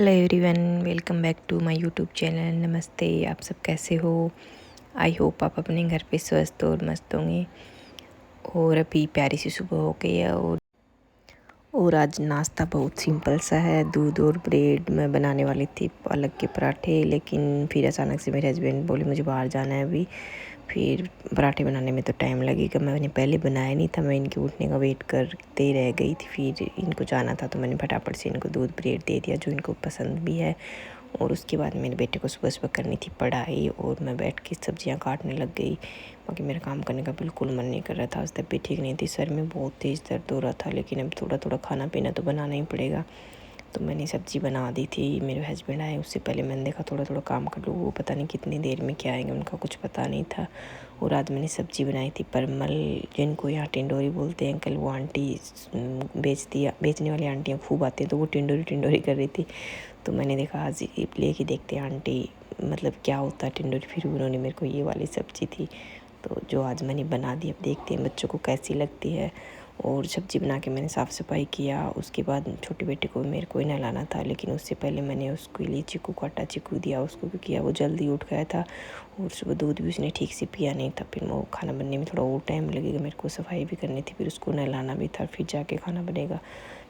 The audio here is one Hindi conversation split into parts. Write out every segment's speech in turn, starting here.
Hello everyone, welcome back to my YouTube channel. नमस्ते, आप सब कैसे हो? आई होप आप अपने घर पे स्वस्थ और मस्त होंगे। और अभी प्यारी सी सुबह हो गई है और आज नाश्ता बहुत सिंपल सा है। दूध और ब्रेड मैं बनाने वाली थी, पालक के पराठे, लेकिन फिर अचानक से मेरे हस्बैंड बोले मुझे बाहर जाना है अभी। फिर पराठे बनाने में तो टाइम लगेगा, मैंने पहले बनाया नहीं था, मैं इनके उठने का वेट करते रह गई थी। फिर इनको जाना था तो मैंने फटाफट से इनको दूध ब्रेड दे दिया, जो इनको पसंद भी है। और उसके बाद मेरे बेटे को सुबह सुबह करनी थी पढ़ाई और मैं बैठ के सब्जियां काटने लग गई, बाकी मेरा काम करने का बिल्कुल मन नहीं कर रहा था। आज तबीयत ठीक नहीं थी, सर में बहुत तेज़ दर्द हो रहा था, लेकिन अब थोड़ा थोड़ा खाना पीना तो बनाना ही पड़ेगा। तो मैंने सब्ज़ी बना दी थी। मेरे हस्बैंड आए उससे पहले मैंने देखा थोड़ा थोड़ा काम कर लूँ, वो पता नहीं कितनी देर में क्या आएंगे, उनका कुछ पता नहीं था। और आज मैंने सब्ज़ी बनाई थी परमल, जिनको यहाँ टिंडोरी बोलते हैं। कल वो आंटी बेचने वाली आंटियाँ खूब आती हैं, तो वो टिंडोरी टिंडोरी कर रही थी। तो मैंने देखा आज ले के देखते हैं आंटी मतलब क्या होता है टिंडोरी। फिर उन्होंने मेरे को ये वाली सब्ज़ी थी तो जो आज मैंने बना दी। अब देखते हैं बच्चों को कैसी लगती है। और सब्ज़ी बना के मैंने साफ़ सफाई किया। उसके बाद छोटे बेटे को मेरे को ही नहलाना था, लेकिन उससे पहले मैंने उसके लिए चीकू काटा, चीकू दिया उसको, क्योंकि वो जल्दी उठ गया था और सुबह दूध भी उसने ठीक से पिया नहीं था। फिर वो खाना बनने में थोड़ा और टाइम लगेगा, मेरे को सफाई भी करनी थी, फिर उसको नहलाना भी था, फिर जाके खाना बनेगा।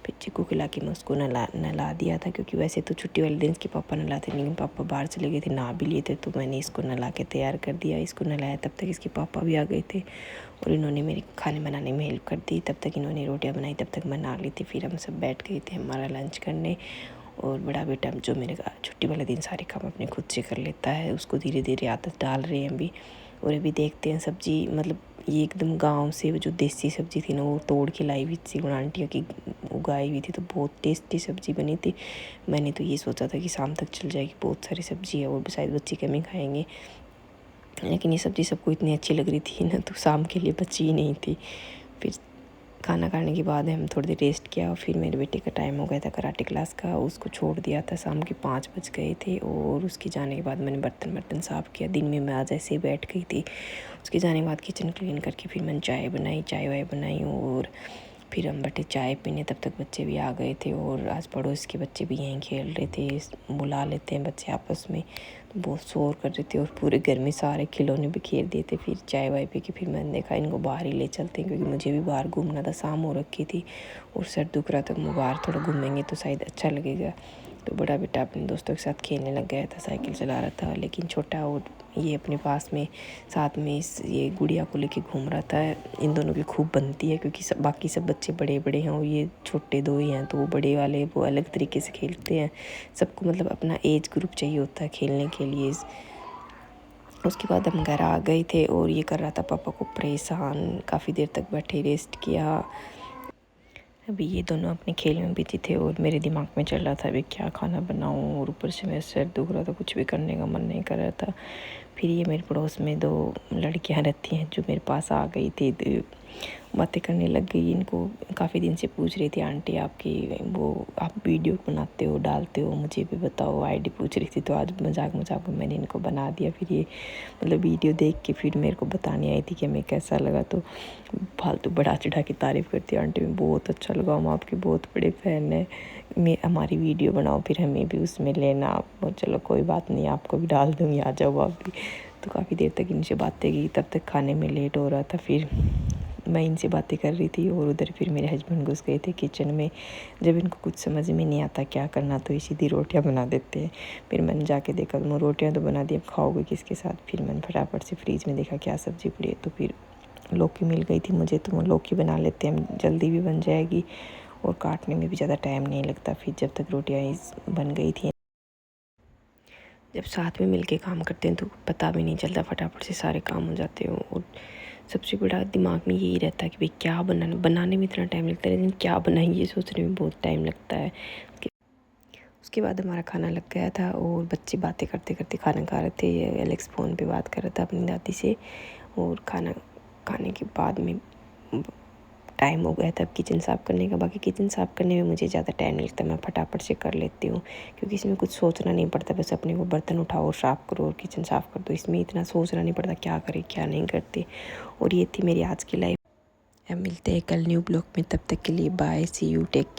फिर चीकू खिला के मैं उसको नहला दिया था, क्योंकि वैसे तो छुट्टी वाले दिन इसके पापा नहलाते, लेकिन पापा बाहर चले गए थे, नहा भी लिए थे, तो मैंने इसको नहला के तैयार कर दिया। इसको नहलाया तब तक इसके पापा भी आ गए थे और इन्होंने मेरे खाने बनाने में हेल्प कर दी। तब तक इन्होंने रोटियां बनाई, तब तक मैं नहा ली थी। फिर हम सब बैठ गए थे हमारा लंच करने। और बड़ा बेटा जो मेरे छुट्टी वाले दिन सारे काम अपने खुद से कर लेता है, उसको धीरे धीरे आदत डाल रहे हैं अभी। और अभी देखते हैं सब्ज़ी, मतलब ये एकदम गांव से जो देसी सब्ज़ी थी ना, वो तोड़ के लाई हुई थी, आंटियों की उगाई हुई थी, तो बहुत टेस्टी सब्ज़ी बनी थी। मैंने तो ये सोचा था कि शाम तक चल जाएगी, बहुत सारी सब्ज़ी है और शायद बच्चे कम ही खाएंगे, लेकिन ये सब्ज़ी सबको इतनी अच्छी लग रही थी ना, तो शाम के लिए बची ही नहीं थी। फिर खाना खाने के बाद हम थोड़ी देर रेस्ट किया और फिर मेरे बेटे का टाइम हो गया था कराटे क्लास का, उसको छोड़ दिया था। शाम के 5 बज गए थे और उसके जाने के बाद मैंने बर्तन साफ़ किया। दिन में मैं आज ऐसे ही बैठ गई थी। उसके जाने के बाद किचन क्लीन करके फिर मैंने चाय वाय बनाई और फिर हम बैठे चाय पीने। तब तक बच्चे भी आ गए थे और आज पड़ोस के बच्चे भी यहीं खेल रहे थे। बुला लेते हैं बच्चे आपस में, तो बहुत शोर कर रहे थे और पूरे घर में सारे खिलौने बिखेर दिए थे। फिर चाय वाय पी के फिर मैंने देखा इनको बाहर ही ले चलते हैं, क्योंकि मुझे भी बाहर घूमना था, शाम हो रखी थी और सर दुख रहा था। मैं बाहर थोड़ा घूमेंगे तो शायद अच्छा लगेगा। तो बड़ा बेटा अपने दोस्तों के साथ खेलने लग गया था, साइकिल चला रहा था, लेकिन छोटा और ये अपने पास में साथ में ये गुड़िया को लेके घूम रहा था। इन दोनों की खूब बनती है, क्योंकि बाकी सब बच्चे बड़े बड़े हैं और ये छोटे दो ही हैं, तो वो बड़े वाले वो अलग तरीके से खेलते हैं। सबको मतलब अपना एज ग्रुप चाहिए होता है खेलने के लिए। उसके बाद हम घर आ गए थे और ये कर रहा था पापा को परेशान। काफ़ी देर तक बैठे रेस्ट किया। अभी ये दोनों अपने खेल में बिजी थे और मेरे दिमाग में चल रहा था अभी क्या खाना बनाऊं, और ऊपर से मेरा सिर दुख रहा था, कुछ भी करने का मन नहीं कर रहा था। फिर ये मेरे पड़ोस में 2 लड़कियां रहती हैं जो मेरे पास आ गई थी, बातें करने लग गई। इनको काफ़ी दिन से पूछ रही थी आंटी आपकी वो आप वीडियो बनाते हो डालते हो, मुझे भी बताओ, आईडी पूछ रही थी। तो आज मजाक मजाक में मैंने इनको बना दिया। फिर ये मतलब वीडियो देख के फिर मेरे को बताने आई थी कि हमें कैसा लगा, तो फालतू बढ़ा चढ़ा के तारीफ़ करती है। आंटी में बहुत अच्छा लगा, हम आपके बहुत बड़े फ़ैन हैं, मैं हमारी वीडियो बनाओ फिर हमें भी उसमें लेना आप। चलो कोई बात नहीं, आपको भी डाल दूँगी, आ जाओ आप भी। तो काफ़ी देर तक इनसे बातें की, तब तक खाने में लेट हो रहा था। फिर मैं इनसे बातें कर रही थी और उधर फिर मेरे हस्बैंड घुस गए थे किचन में। जब इनको कुछ समझ में नहीं आता क्या करना, तो ये सीधी रोटियां बना देते हैं। फिर मैंने जाके देखा, मैं रोटियां तो बना दी, अब खाओगे किसके साथ। फिर मैंने फटाफट से फ्रीज में देखा क्या सब्ज़ी पड़ी है, तो फिर लौकी मिल गई थी मुझे, तो लौकी बना लेते हैं, जल्दी भी बन जाएगी और काटने में भी ज़्यादा टाइम नहीं लगता। फिर जब तक रोटियाँ बन गई थी, जब साथ में मिलके काम करते हैं तो पता भी नहीं चलता, फटाफट से सारे काम हो जाते हैं। और सबसे बड़ा दिमाग में यही रहता है कि भाई क्या बनाने में इतना टाइम लगता है, लेकिन क्या बनाएंगे ये सोचने में बहुत टाइम लगता है। उसके बाद हमारा खाना लग गया था और बच्चे बातें करते करते खाना खा रहे थे। एलेक्स फ़ोन पे बात कर रहा था अपनी दादी से, और खाना खाने के बाद में टाइम हो गया था किचन साफ़ करने का। बाकी किचन साफ़ करने में मुझे ज़्यादा टाइम नहीं लगता, मैं फटाफट से कर लेती हूँ, क्योंकि इसमें कुछ सोचना नहीं पड़ता, बस अपने वो बर्तन उठाओ और साफ़ करो और किचन साफ़ कर दो। इसमें इतना सोचना नहीं पड़ता क्या करें क्या नहीं करते। और ये थी मेरी आज की लाइफ। अब मिलते हैं कल न्यू ब्लॉग में, तब तक के लिए bye, see you, take care.